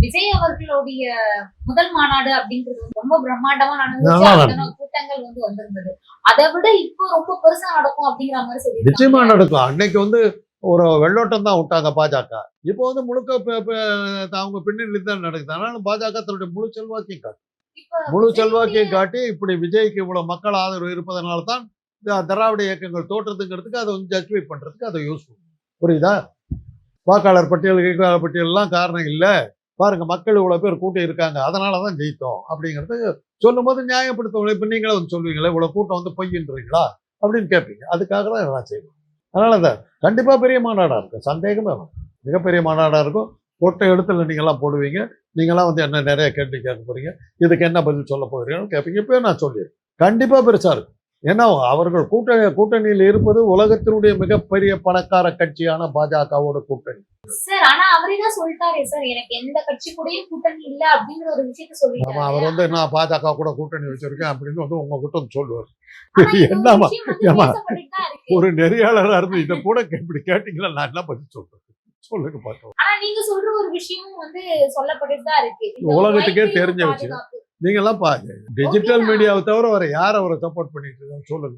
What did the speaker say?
விஜய் அவர்களுடைய முதல் மாநாடு அப்படின்றது வந்து ரொம்ப பிரம்மாண்டமா நல்லா நடந்துச்சு. நடக்கும். கூட்டங்கள் வந்து வந்திருந்தது. அதை விட இப்போ ரொம்ப பெருசா நடக்கும் அப்படிங்கிற மாதிரி சொல்லி நிச்சயமா நடக்கும். அன்னைக்கு வந்து ஒரு வெள்ளோட்டம் தான் விட்டாங்க பாஜக. இப்போ வந்து முழுக்க அவங்க பின்னணி தான் நடக்குது. அதனால பாஜக தன்னுடைய முழு செல்வாக்கையும் காட்டும். முழு செல்வாக்கையும் காட்டி இப்படி விஜய்க்கு இவ்வளவு மக்கள் ஆதரவு இருப்பதனால தான் திராவிட இயக்கங்கள் தோற்றத்துங்கிறதுக்கு அதை வந்து ஜஸ்டிஃபை பண்றதுக்கு அதை யூஸ் பண்ணும். புரியுதா? வாக்காளர் பட்டியல் வாக்காளர் பட்டியல் எல்லாம் காரணம் இல்லை, பாருங்க மக்கள் இவ்வளவு பேர் கூட்டம் இருக்காங்க அதனாலதான் ஜெயித்தோம் அப்படிங்கிறது சொல்லும் போது நியாயப்படுத்த. இப்ப நீங்களே வந்து சொல்லுவீங்களா இவ்வளவு கூட்டம் வந்து பொய்யின்றீங்களா அப்படின்னு கேட்பீங்க. அதுக்காக தான் இதெல்லாம் செய்வோம். அதனாலதான் கண்டிப்பா பெரிய மாநாடா இருக்கும், சந்தேகமே வேணும். மிகப்பெரிய மாநாடா இருக்கும். கொட்டை இடத்துல நீங்கெல்லாம் போடுவீங்க. நீங்களாம் வந்து என்ன நிறைய கேள்வி கேட்க போறீங்க, இதுக்கு என்ன பதில் சொல்ல போகிறீங்கன்னு கேட்பீங்க. இப்பவே நான் சொல்லிடுறேன், கண்டிப்பா பெருசா இருக்கும். ஏன்னா அவர்கள் கூட்டணியில் இருப்பது உலகத்தினுடைய மிகப்பெரிய பணக்கார கட்சியான பாஜகவோட கூட்டணி. சார் ஆனா அவரே தான் சொல்லிட்டாரே சார், எனக்கு எந்த கட்சி கூடயும் கூட்டணி இல்ல அப்படிங்கிற ஒரு விஷயத்த ஆமா, சொல்லிட்டாரு. அவர் வந்து நான் பாஜக கூட கூட்டணி வச்சிருக்கேன் அப்படின்னு வந்து உங்ககிட்ட வந்து சொல்லுவார். ஆனா இந்த ஒரு என்னமா விஷயம் வந்து ஏமா பேசப்பட்டுட்டு தான் இருக்கு. ஒரு நெறியாளரா இருந்து இதை கூட இப்படி கேட்டீங்களா, நான் என்ன பதில் சொல்றது சொல்லுங்க பார்க்கலாம். ஆனா நீங்க சொல்ற ஒரு விஷயம் வந்து சொல்லப்பட்டுட்டு தான் இருக்கு. இந்த உலகத்துக்கே வைத்திய தெரிஞ்ச விஷயம். பாதுகாப்பு. நீங்கெல்லாம் பாருங்க, டிஜிட்டல் மீடியாவை தவிர வேற யார் அவரை சப்போர்ட் பண்ணிட்டு இருக்காங்க சொல்லுங்க.